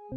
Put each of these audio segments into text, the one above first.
Por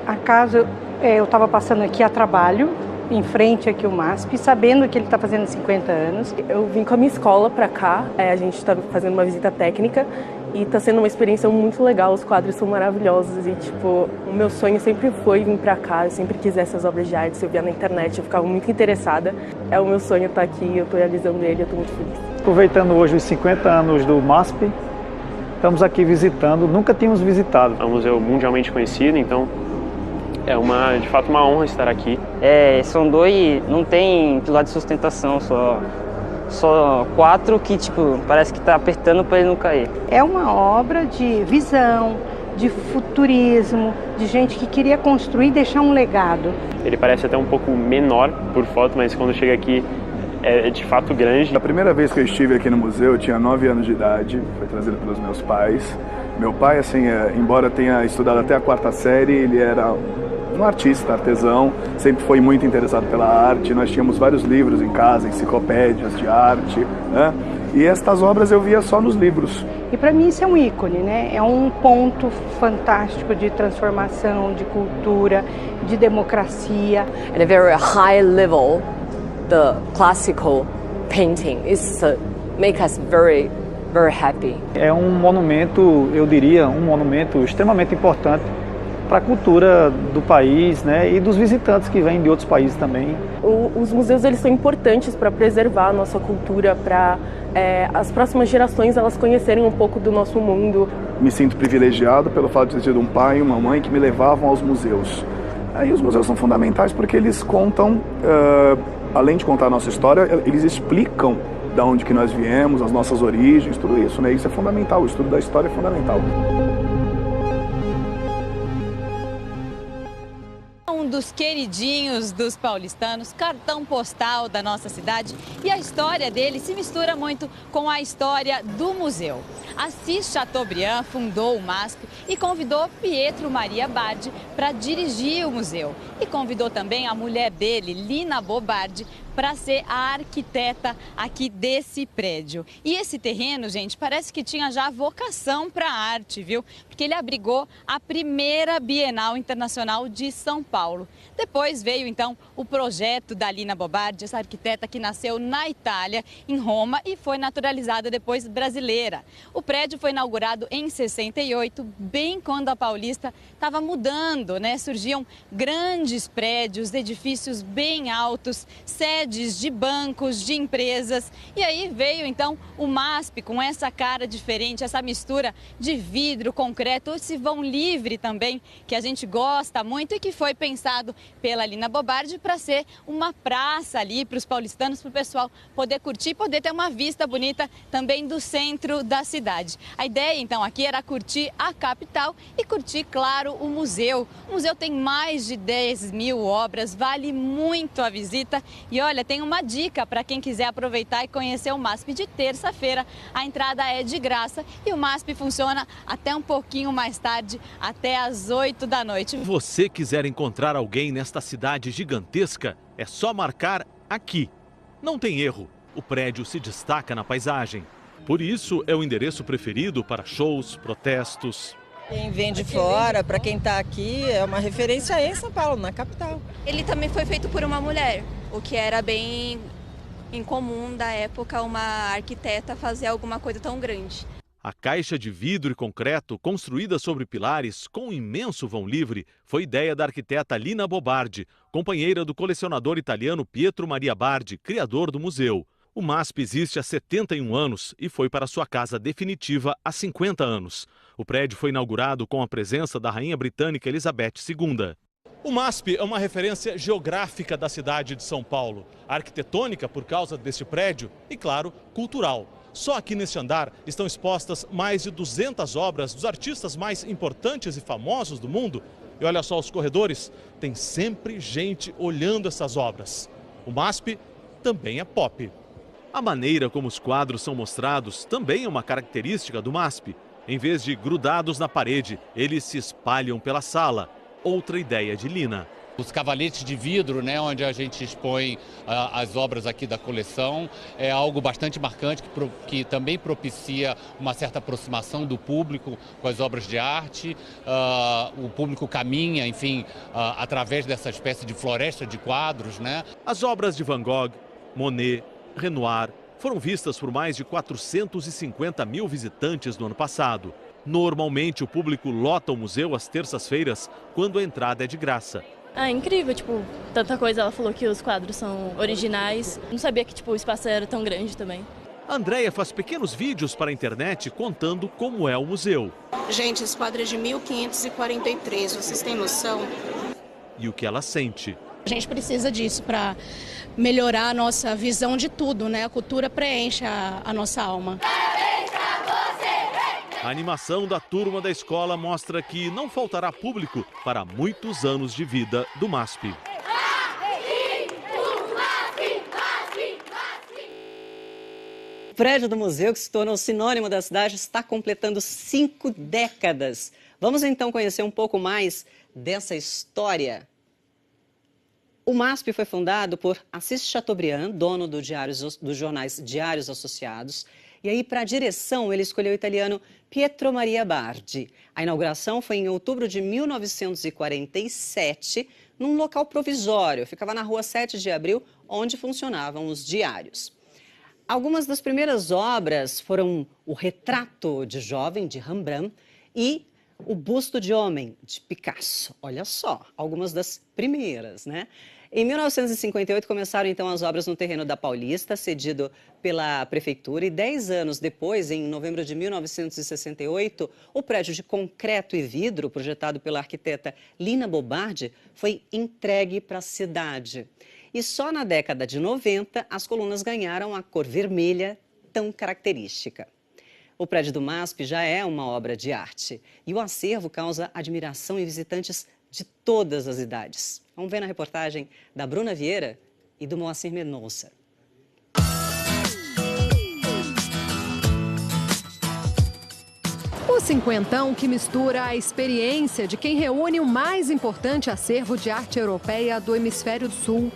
acaso, eu estava passando aqui a trabalho, em frente aqui ao MASP, sabendo que ele está fazendo 50 anos. Eu vim com a minha escola para cá, a gente está fazendo uma visita técnica e está sendo uma experiência muito legal, os quadros são maravilhosos e, tipo, o meu sonho sempre foi vir para cá, eu sempre quis essas obras de arte, se eu via na internet, eu ficava muito interessada. É o meu sonho estar aqui, eu estou realizando ele, eu estou muito feliz. Aproveitando hoje os 50 anos do MASP, estamos aqui visitando, nunca tínhamos visitado. É um museu mundialmente conhecido, então é de fato uma honra estar aqui. São dois, não tem pilar de sustentação, só quatro que tipo, parece que está apertando para ele não cair. É uma obra de visão, de futurismo, de gente que queria construir e deixar um legado. Ele parece até um pouco menor por foto, mas quando chega aqui é de fato grande. A primeira vez que eu estive aqui no museu, eu tinha 9 anos de idade, foi trazido pelos meus pais. Meu pai, assim, embora tenha estudado até a 4ª série, ele era um artista, artesão, sempre foi muito interessado pela arte. Nós tínhamos vários livros em casa, enciclopédias de arte, né? E estas obras eu via só nos livros. E para mim isso é um ícone, né? É um ponto fantástico de transformação, de cultura, de democracia. At a very high level, the classical painting is make us very happy. É um monumento, eu diria, um monumento extremamente importante para a cultura do país, né, e dos visitantes que vêm de outros países também. Os museus eles são importantes para preservar a nossa cultura, para as próximas gerações elas conhecerem um pouco do nosso mundo. Me sinto privilegiado pelo fato de ter tido um pai e uma mãe que me levavam aos museus. Aí os museus são fundamentais porque eles contam, além de contar a nossa história, eles explicam de onde que nós viemos, as nossas origens, tudo isso, né? Isso é fundamental, o estudo da história é fundamental. Um dos queridinhos dos paulistanos, cartão postal da nossa cidade, e a história dele se mistura muito com a história do museu. Assis Chateaubriand fundou o MASP e convidou Pietro Maria Bardi para dirigir o museu. E convidou também a mulher dele, Lina Bobardi, para ser a arquiteta aqui desse prédio. E esse terreno, gente, parece que tinha já vocação para arte, viu? Porque ele abrigou a primeira Bienal Internacional de São Paulo. Depois veio, então, o projeto da Lina Bobardi, essa arquiteta que nasceu na Itália, em Roma, e foi naturalizada depois brasileira. O prédio foi inaugurado em 68, bem quando a Paulista estava mudando, né? Surgiam grandes prédios, edifícios bem altos, sedes de bancos, de empresas. E aí veio, então, o MASP com essa cara diferente, essa mistura de vidro, concreto, esse vão livre também, que a gente gosta muito e que foi pensado pela Lina Bobardi para ser uma praça ali para os paulistanos, para o pessoal poder curtir, poder ter uma vista bonita também do centro da cidade. A ideia, então, aqui era curtir a capital e curtir, claro, o museu. O museu tem mais de 10 mil obras, vale muito a visita. E olha, tem uma dica para quem quiser aproveitar e conhecer o MASP de terça-feira. A entrada é de graça e o MASP funciona até um pouquinho mais tarde, até às 8 da noite. Se você quiser encontrar alguém nesta cidade gigantesca, é só marcar aqui. Não tem erro, o prédio se destaca na paisagem. Por isso, é o endereço preferido para shows, protestos. Quem vem de fora, para quem está aqui, é uma referência em São Paulo, na capital. Ele também foi feito por uma mulher, o que era bem incomum da época uma arquiteta fazer alguma coisa tão grande. A caixa de vidro e concreto, construída sobre pilares com um imenso vão livre, foi ideia da arquiteta Lina Bobardi, companheira do colecionador italiano Pietro Maria Bardi, criador do museu. O MASP existe há 71 anos e foi para sua casa definitiva há 50 anos. O prédio foi inaugurado com a presença da rainha britânica Elizabeth II. O MASP é uma referência geográfica da cidade de São Paulo, arquitetônica por causa deste prédio e, claro, cultural. Só aqui neste andar estão expostas mais de 200 obras dos artistas mais importantes e famosos do mundo. E olha só os corredores, tem sempre gente olhando essas obras. O MASP também é pop. A maneira como os quadros são mostrados também é uma característica do MASP. Em vez de grudados na parede, eles se espalham pela sala. Outra ideia de Lina. Os cavaletes de vidro, né, onde a gente expõe as obras aqui da coleção, é algo bastante marcante que também propicia uma certa aproximação do público com as obras de arte. O público caminha, enfim, através dessa espécie de floresta de quadros, né? As obras de Van Gogh, Monet, Renoir foram vistas por mais de 450 mil visitantes no ano passado. Normalmente, o público lota o museu às terças-feiras, quando a entrada é de graça. Incrível, tanta coisa. Ela falou que os quadros são originais. Não sabia que, o espaço era tão grande também. A Andréia faz pequenos vídeos para a internet contando como é o museu. Gente, esse quadro é de 1543, vocês têm noção? E o que ela sente. A gente precisa disso para melhorar a nossa visão de tudo, né? A cultura preenche a nossa alma. A animação da turma da escola mostra que não faltará público para muitos anos de vida do MASP. O prédio do museu, que se tornou sinônimo da cidade, está completando 5 décadas. Vamos então conhecer um pouco mais dessa história. O MASP foi fundado por Assis Chateaubriand, dono dos jornais Diários Associados. E aí, para a direção, ele escolheu o italiano Pietro Maria Bardi. A inauguração foi em outubro de 1947, num local provisório. Ficava na rua 7 de abril, onde funcionavam os diários. Algumas das primeiras obras foram o Retrato de Jovem, de Rembrandt, e o Busto de Homem, de Picasso. Olha só, algumas das primeiras, né? Em 1958, começaram então as obras no terreno da Paulista, cedido pela prefeitura, e 10 anos depois, em novembro de 1968, o prédio de concreto e vidro, projetado pela arquiteta Lina Bobardi, foi entregue para a cidade. E só na década de 90, as colunas ganharam a cor vermelha tão característica. O prédio do MASP já é uma obra de arte e o acervo causa admiração em visitantes de todas as idades. Vamos ver na reportagem da Bruna Vieira e do Moacir Mendonça. O cinquentão que mistura a experiência de quem reúne o mais importante acervo de arte europeia do Hemisfério Sul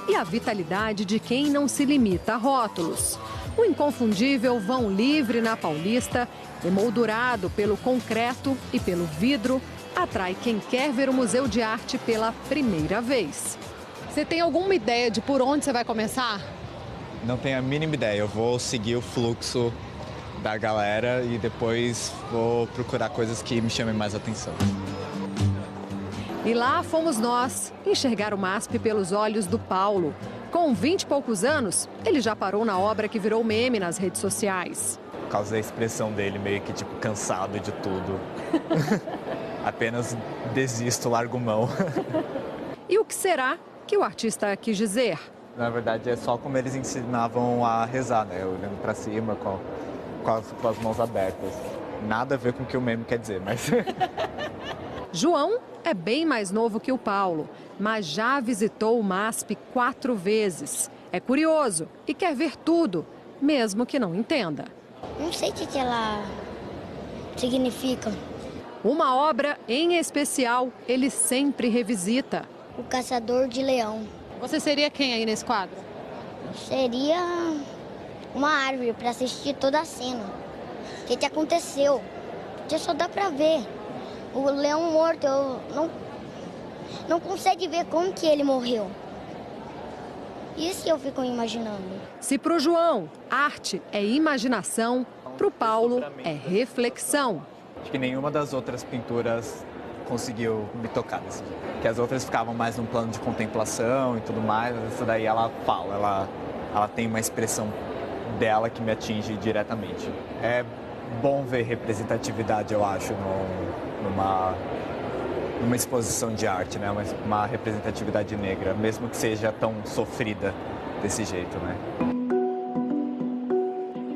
e a vitalidade de quem não se limita a rótulos. O inconfundível vão livre na Paulista, emoldurado pelo concreto e pelo vidro, atrai quem quer ver o Museu de Arte pela primeira vez. Você tem alguma ideia de por onde você vai começar? Não tenho a mínima ideia. Eu vou seguir o fluxo da galera e depois vou procurar coisas que me chamem mais atenção. E lá fomos nós, enxergar o MASP pelos olhos do Paulo. Com 20 e poucos anos, ele já parou na obra que virou meme nas redes sociais. Por causa da expressão dele, meio que cansado de tudo. Apenas desisto, largo mão. E o que será que o artista quis dizer? Na verdade, é só como eles ensinavam a rezar, né? Olhando para cima, com as mãos abertas. Nada a ver com o que o meme quer dizer, mas... João é bem mais novo que o Paulo, mas já visitou o MASP 4 vezes. É curioso e quer ver tudo, mesmo que não entenda. Não sei o que ela significa. Uma obra em especial ele sempre revisita. O Caçador de Leão. Você seria quem aí nesse quadro? Seria uma árvore para assistir toda a cena. O que aconteceu? Porque só dá para ver. O leão morto, eu não consegue ver como que ele morreu. Isso eu fico imaginando. Se para o João arte é imaginação, para o Paulo é reflexão. Acho que nenhuma das outras pinturas conseguiu me tocar desse jeito. Porque as outras ficavam mais num plano de contemplação e tudo mais. Essa daí ela fala, ela tem uma expressão dela que me atinge diretamente. É bom ver representatividade, eu acho, numa exposição de arte, né? Uma representatividade negra, mesmo que seja tão sofrida desse jeito, né?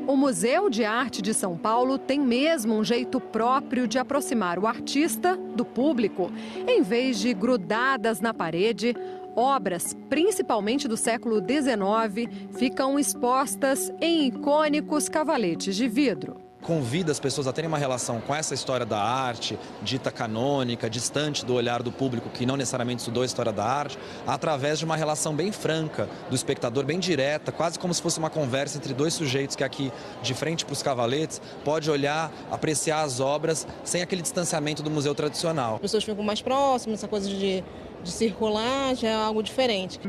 O Museu de Arte de São Paulo tem mesmo um jeito próprio de aproximar o artista do público. Em vez de grudadas na parede, obras, principalmente do século XIX, ficam expostas em icônicos cavaletes de vidro. convida as pessoas a terem uma relação com essa história da arte, dita canônica, distante do olhar do público que não necessariamente estudou a história da arte, através de uma relação bem franca do espectador, bem direta, quase como se fosse uma conversa entre dois sujeitos que aqui, de frente para os cavaletes, pode olhar, apreciar as obras sem aquele distanciamento do museu tradicional. As pessoas ficam mais próximas, essa coisa de circular já é algo diferente.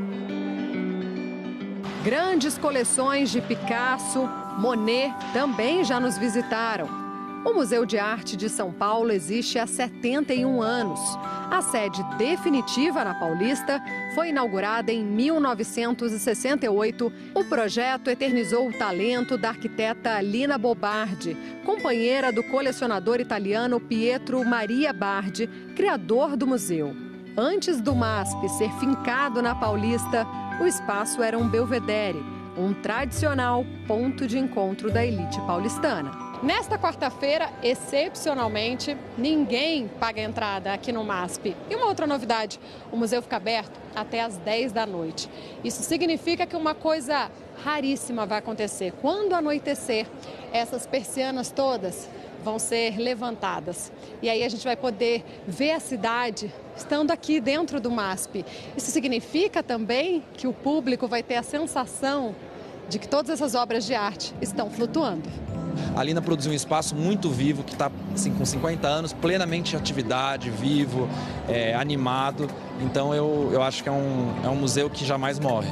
Grandes coleções de Picasso, Monet também já nos visitaram. O Museu de Arte de São Paulo existe há 71 anos. A sede definitiva na Paulista foi inaugurada em 1968. O projeto eternizou o talento da arquiteta Lina Bobardi, companheira do colecionador italiano Pietro Maria Bardi, criador do museu. Antes do MASP ser fincado na Paulista, o espaço era um belvedere, um tradicional ponto de encontro da elite paulistana. Nesta quarta-feira, excepcionalmente, ninguém paga entrada aqui no MASP. E uma outra novidade, o museu fica aberto até às 10 da noite. Isso significa que uma coisa raríssima vai acontecer. Quando anoitecer, essas persianas todas vão ser levantadas. E aí a gente vai poder ver a cidade estando aqui dentro do MASP. Isso significa também que o público vai ter a sensação de que todas essas obras de arte estão flutuando. A Lina produziu um espaço muito vivo, que está assim, com 50 anos, plenamente em atividade, vivo, animado. Então eu acho que é um museu que jamais morre.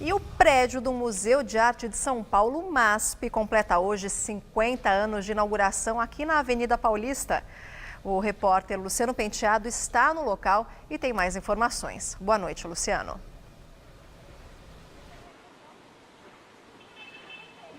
E o prédio do Museu de Arte de São Paulo, MASP, completa hoje 50 anos de inauguração aqui na Avenida Paulista. O repórter Luciano Penteado está no local e tem mais informações. Boa noite, Luciano.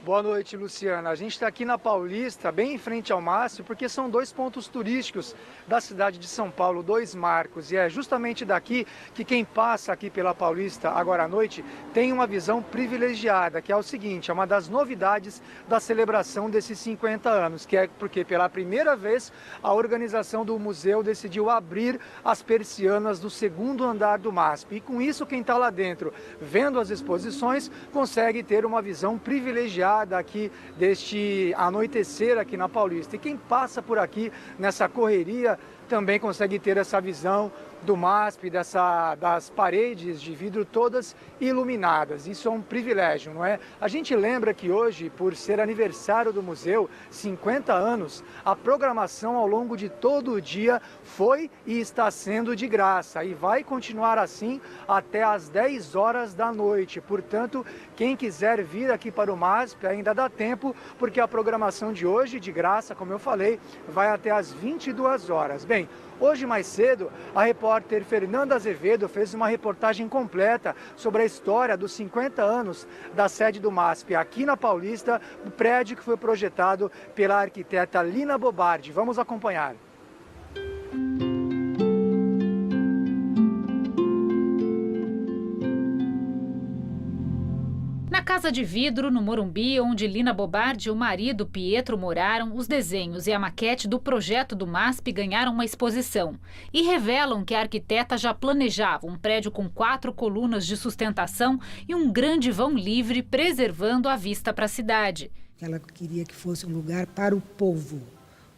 Boa noite, Luciana. A gente está aqui na Paulista, bem em frente ao MASP, porque são dois pontos turísticos da cidade de São Paulo, dois marcos. E é justamente daqui que quem passa aqui pela Paulista agora à noite tem uma visão privilegiada, que é o seguinte, é uma das novidades da celebração desses 50 anos, que é porque pela primeira vez a organização do museu decidiu abrir as persianas do segundo andar do MASP. E com isso, quem está lá dentro, vendo as exposições, consegue ter uma visão privilegiada aqui deste anoitecer aqui na Paulista. E quem passa por aqui nessa correria também consegue ter essa visão do MASP, das paredes de vidro todas iluminadas. Isso é um privilégio, não é? A gente lembra que hoje, por ser aniversário do museu, 50 anos, a programação ao longo de todo o dia foi e está sendo de graça e vai continuar assim até às 10 horas da noite. Portanto, quem quiser vir aqui para o MASP ainda dá tempo, porque a programação de hoje, de graça, como eu falei, vai até às 22 horas. Bem, hoje mais cedo, a repórter Fernanda Azevedo fez uma reportagem completa sobre a história dos 50 anos da sede do MASP aqui na Paulista, o prédio que foi projetado pela arquiteta Lina Bobardi. Vamos acompanhar. Na Casa de Vidro, no Morumbi, onde Lina Bobardi e o marido Pietro moraram, os desenhos e a maquete do projeto do MASP ganharam uma exposição e revelam que a arquiteta já planejava um prédio com 4 colunas de sustentação e um grande vão livre, preservando a vista para a cidade. Ela queria que fosse um lugar para o povo,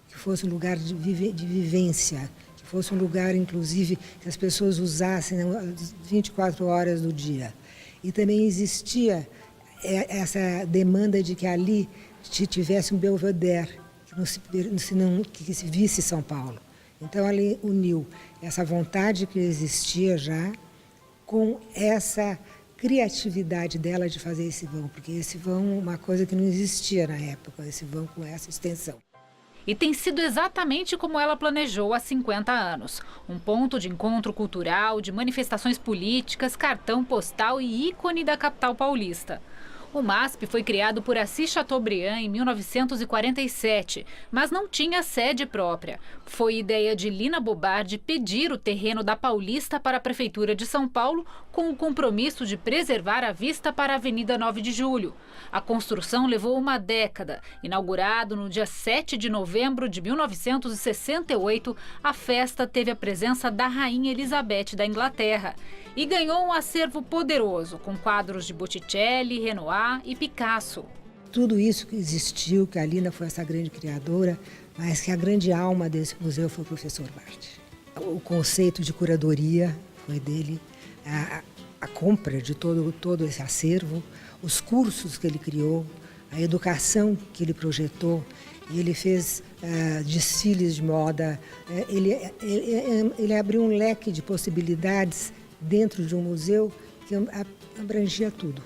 que fosse um lugar de vivência, que fosse um lugar, inclusive, que as pessoas usassem 24 horas do dia. E também existia essa demanda de que ali tivesse um belvedere, que se visse São Paulo. Então, ela uniu essa vontade que existia já com essa criatividade dela de fazer esse vão, porque esse vão é uma coisa que não existia na época, esse vão com essa extensão. E tem sido exatamente como ela planejou há 50 anos. Um ponto de encontro cultural, de manifestações políticas, cartão postal e ícone da capital paulista. O MASP foi criado por Assis Chateaubriand em 1947, mas não tinha sede própria. Foi ideia de Lina Bobardi pedir o terreno da Paulista para a Prefeitura de São Paulo, com o compromisso de preservar a vista para a Avenida 9 de Julho. A construção levou uma década. Inaugurado no dia 7 de novembro de 1968, a festa teve a presença da Rainha Elizabeth da Inglaterra e ganhou um acervo poderoso, com quadros de Botticelli, Renoir e Picasso. Tudo isso que existiu, que a Lina foi essa grande criadora, mas que a grande alma desse museu foi o professor Bardi. O conceito de curadoria foi dele, a compra de todo esse acervo, os cursos que ele criou, a educação que ele projetou. Ele fez desfiles de moda, ele abriu um leque de possibilidades dentro de um museu que abrangia tudo.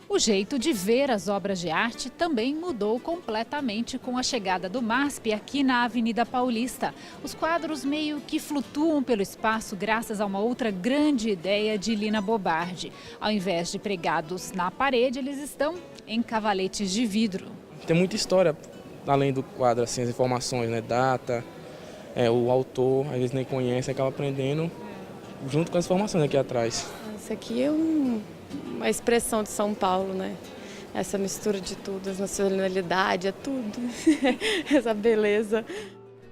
O jeito de ver as obras de arte também mudou completamente com a chegada do MASP aqui na Avenida Paulista. Os quadros meio que flutuam pelo espaço graças a uma outra grande ideia de Lina Bobardi. Ao invés de pregados na parede, eles estão em cavaletes de vidro. Tem muita história além do quadro, assim, as informações, né? Data, o autor, às vezes nem conhece, acaba aprendendo junto com as informações aqui atrás. Isso aqui é uma expressão de São Paulo, né? Essa mistura de tudo, a nacionalidade, é tudo, essa beleza.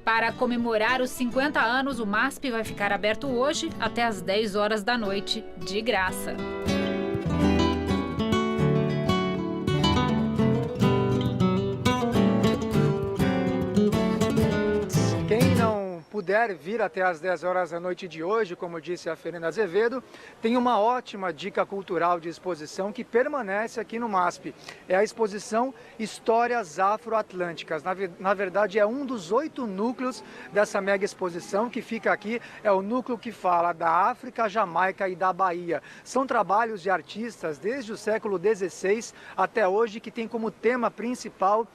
Para comemorar os 50 anos, o MASP vai ficar aberto hoje até às 10 horas da noite, de graça. Puder vir até às 10 horas da noite de hoje, como disse a Fernanda Azevedo, tem uma ótima dica cultural de exposição que permanece aqui no MASP. É a exposição Histórias Afro-Atlânticas. Na verdade, é um dos 8 núcleos dessa mega exposição que fica aqui. É o núcleo que fala da África, Jamaica e da Bahia. São trabalhos de artistas desde o século XVI até hoje que tem como tema principal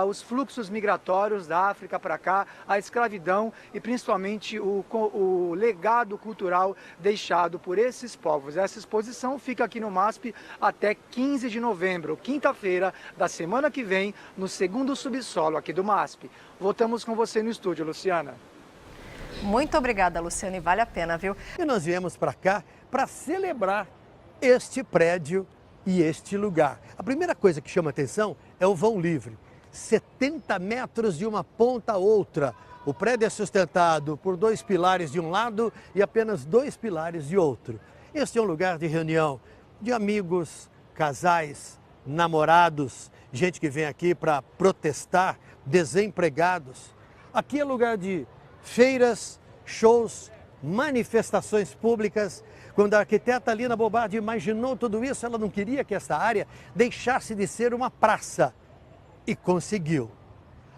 os fluxos migratórios da África para cá, a escravidão e principalmente o legado cultural deixado por esses povos. Essa exposição fica aqui no MASP até 15 de novembro, quinta-feira da semana que vem, no segundo subsolo aqui do MASP. Voltamos com você no estúdio, Luciana. Muito obrigada, Luciana, e vale a pena, viu? E nós viemos para cá para celebrar este prédio e este lugar. A primeira coisa que chama atenção é o vão livre. 70 metros de uma ponta a outra. O prédio é sustentado por 2 pilares de um lado e apenas 2 pilares de outro. Este é um lugar de reunião de amigos, casais, namorados, gente que vem aqui para protestar, desempregados. Aqui é lugar de feiras, shows, manifestações públicas. Quando a arquiteta Lina Bobardi imaginou tudo isso, ela não queria que esta área deixasse de ser uma praça. E conseguiu.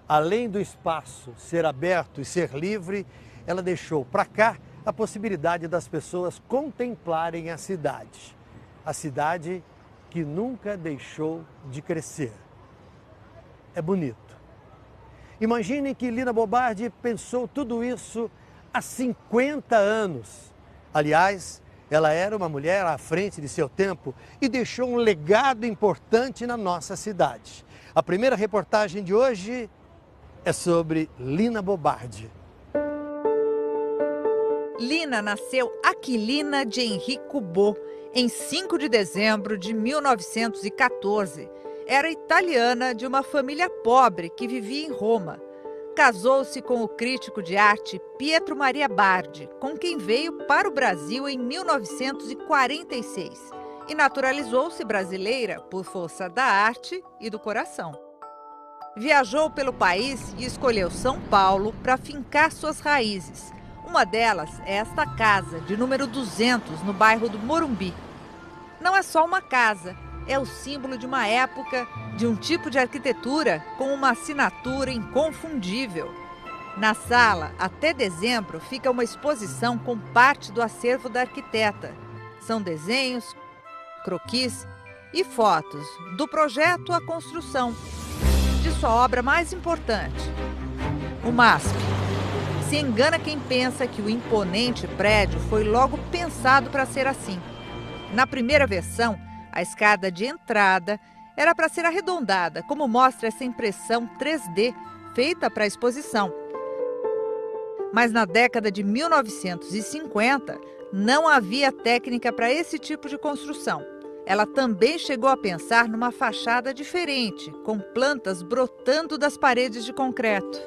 Além do espaço ser aberto e ser livre, ela deixou para cá a possibilidade das pessoas contemplarem a cidade. A cidade que nunca deixou de crescer. É bonito. Imaginem que Lina Bobardi pensou tudo isso há 50 anos. Aliás, ela era uma mulher à frente de seu tempo e deixou um legado importante na nossa cidade. A primeira reportagem de hoje é sobre Lina Bobardi. Lina nasceu Aquilina de Enrico Bo em 5 de dezembro de 1914. Era italiana de uma família pobre que vivia em Roma. Casou-se com o crítico de arte Pietro Maria Bardi, com quem veio para o Brasil em 1946. E naturalizou-se brasileira por força da arte e do coração. Viajou pelo país e escolheu São Paulo para fincar suas raízes. Uma delas é esta casa, de número 200, no bairro do Morumbi. Não é só uma casa, é o símbolo de uma época, de um tipo de arquitetura com uma assinatura inconfundível. Na sala, até dezembro, fica uma exposição com parte do acervo da arquiteta. São desenhos, croquis e fotos, do projeto à construção, de sua obra mais importante, o MASP. Se engana quem pensa que o imponente prédio foi logo pensado para ser assim. Na primeira versão, a escada de entrada era para ser arredondada, como mostra essa impressão 3D feita para a exposição. Mas na década de 1950, não havia técnica para esse tipo de construção. Ela também chegou a pensar numa fachada diferente, com plantas brotando das paredes de concreto.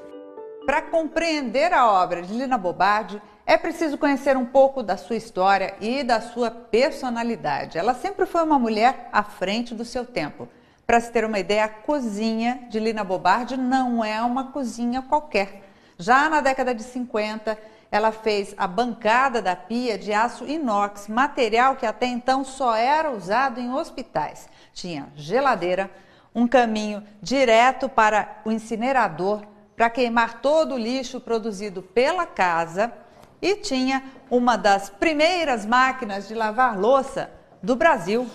Para compreender a obra de Lina Bobardi, é preciso conhecer um pouco da sua história e da sua personalidade. Ela sempre foi uma mulher à frente do seu tempo. Para se ter uma ideia, a cozinha de Lina Bobardi não é uma cozinha qualquer. Já na década de 50, ela fez a bancada da pia de aço inox, material que até então só era usado em hospitais. Tinha geladeira, um caminho direto para o incinerador, para queimar todo o lixo produzido pela casa, e tinha uma das primeiras máquinas de lavar louça do Brasil.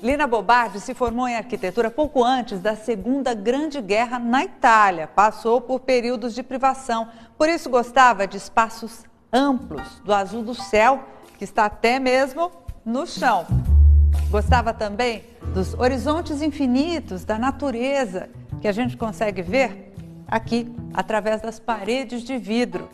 Lina Bobardi se formou em arquitetura pouco antes da Segunda Grande Guerra na Itália. Passou por períodos de privação, por isso gostava de espaços amplos, do azul do céu, que está até mesmo no chão. Gostava também dos horizontes infinitos da natureza, que a gente consegue ver aqui, através das paredes de vidro.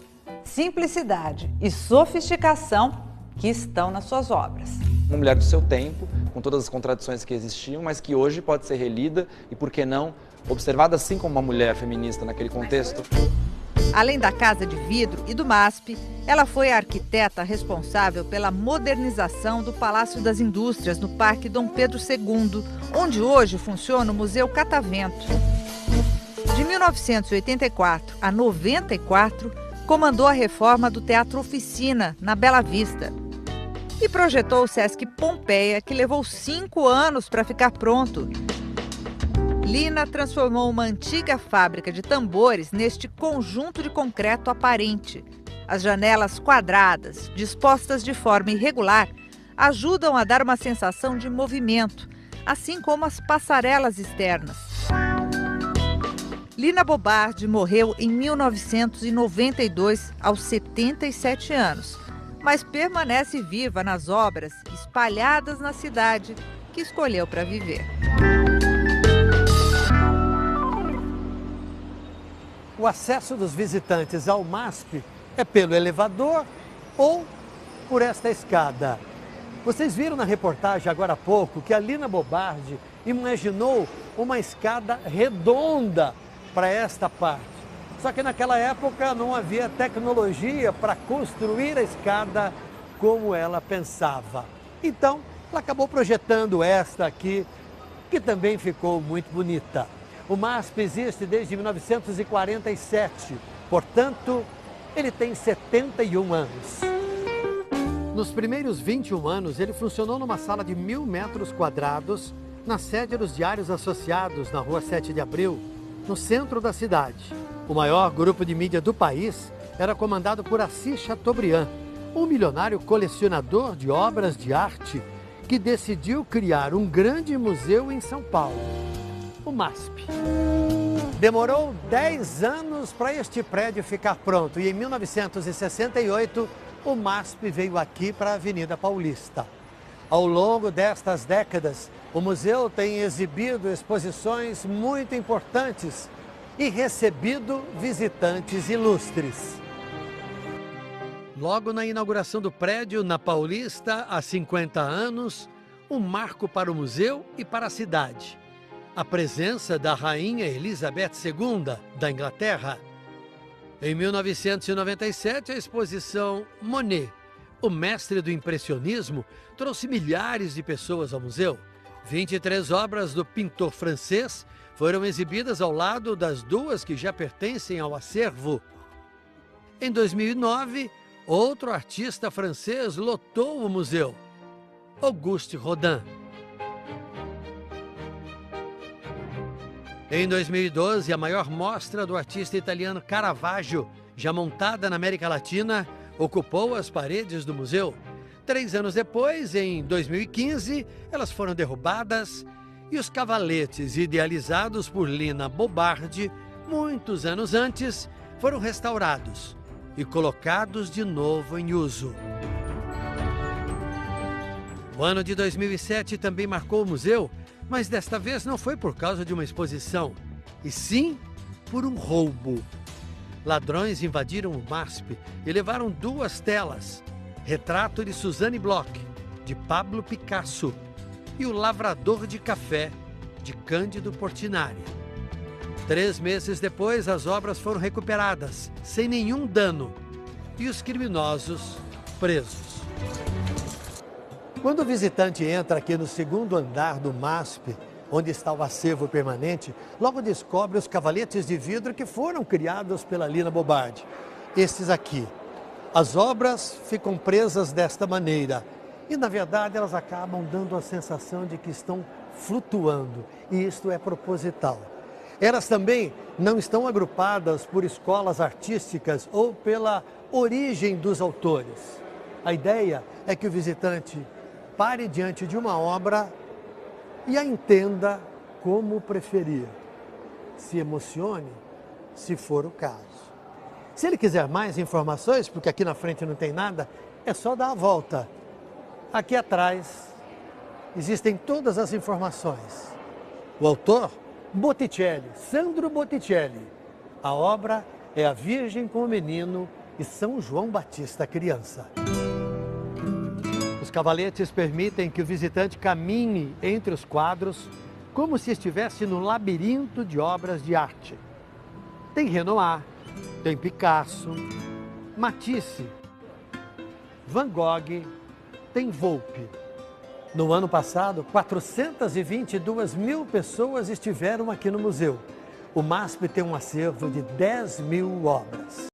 Simplicidade e sofisticação que estão nas suas obras. Uma mulher do seu tempo, com todas as contradições que existiam, mas que hoje pode ser relida e, por que não, observada assim como uma mulher feminista naquele contexto. Além da Casa de Vidro e do MASP, ela foi a arquiteta responsável pela modernização do Palácio das Indústrias, no Parque Dom Pedro II, onde hoje funciona o Museu Catavento. De 1984 a 94, comandou a reforma do Teatro Oficina, na Bela Vista. E projetou o Sesc Pompeia, que levou 5 anos para ficar pronto. Lina transformou uma antiga fábrica de tambores neste conjunto de concreto aparente. As janelas quadradas, dispostas de forma irregular, ajudam a dar uma sensação de movimento, assim como as passarelas externas. Lina Bobardi morreu em 1992, aos 77 anos, mas permanece viva nas obras espalhadas na cidade que escolheu para viver. O acesso dos visitantes ao MASP é pelo elevador ou por esta escada. Vocês viram na reportagem agora há pouco que a Lina Bobardi imaginou uma escada redonda para esta parte. Só que naquela época não havia tecnologia para construir a escada como ela pensava. Então, ela acabou projetando esta aqui, que também ficou muito bonita. O MASP existe desde 1947, portanto, ele tem 71 anos. Nos primeiros 21 anos, ele funcionou numa sala de 1.000 metros quadrados, na sede dos Diários Associados, na Rua 7 de Abril, no centro da cidade. O maior grupo de mídia do país era comandado por Assis Chateaubriand, um milionário colecionador de obras de arte que decidiu criar um grande museu em São Paulo, o MASP. Demorou 10 anos para este prédio ficar pronto e em 1968 o MASP veio aqui para a Avenida Paulista. Ao longo destas décadas, o museu tem exibido exposições muito importantes e recebido visitantes ilustres. Logo na inauguração do prédio, na Paulista, há 50 anos, um marco para o museu e para a cidade. A presença da Rainha Elizabeth II, da Inglaterra. Em 1997, a exposição Monet, o mestre do impressionismo, trouxe milhares de pessoas ao museu. 23 obras do pintor francês foram exibidas ao lado das 2 que já pertencem ao acervo. Em 2009, outro artista francês lotou o museu, Auguste Rodin. Em 2012, a maior mostra do artista italiano Caravaggio, já montada na América Latina, ocupou as paredes do museu. 3 anos depois, em 2015, elas foram derrubadas e os cavaletes idealizados por Lina Bobardi, muitos anos antes, foram restaurados e colocados de novo em uso. O ano de 2007 também marcou o museu Mas desta vez não foi por causa de uma exposição, e sim por um roubo. Ladrões invadiram o MASP e levaram 2 telas. Retrato de Suzanne Bloch, de Pablo Picasso, e O Lavrador de Café, de Cândido Portinari. 3 meses depois, as obras foram recuperadas, sem nenhum dano, e os criminosos presos. Quando o visitante entra aqui no 2º andar do MASP, onde está o acervo permanente, logo descobre os cavaletes de vidro que foram criados pela Lina Bobardi. Estes aqui. As obras ficam presas desta maneira e, na verdade, elas acabam dando a sensação de que estão flutuando, e isto é proposital. Elas também não estão agrupadas por escolas artísticas ou pela origem dos autores. A ideia é que o visitante pare diante de uma obra e a entenda como preferir. Se emocione, se for o caso. Se ele quiser mais informações, porque aqui na frente não tem nada, é só dar a volta. Aqui atrás existem todas as informações. O autor, Botticelli, Sandro Botticelli. A obra é A Virgem com o Menino e São João Batista Criança. Os cavaletes permitem que o visitante caminhe entre os quadros como se estivesse no labirinto de obras de arte. Tem Renoir, tem Picasso, Matisse, Van Gogh, tem Volpe. No ano passado, 422 mil pessoas estiveram aqui no museu. O MASP tem um acervo de 10 mil obras.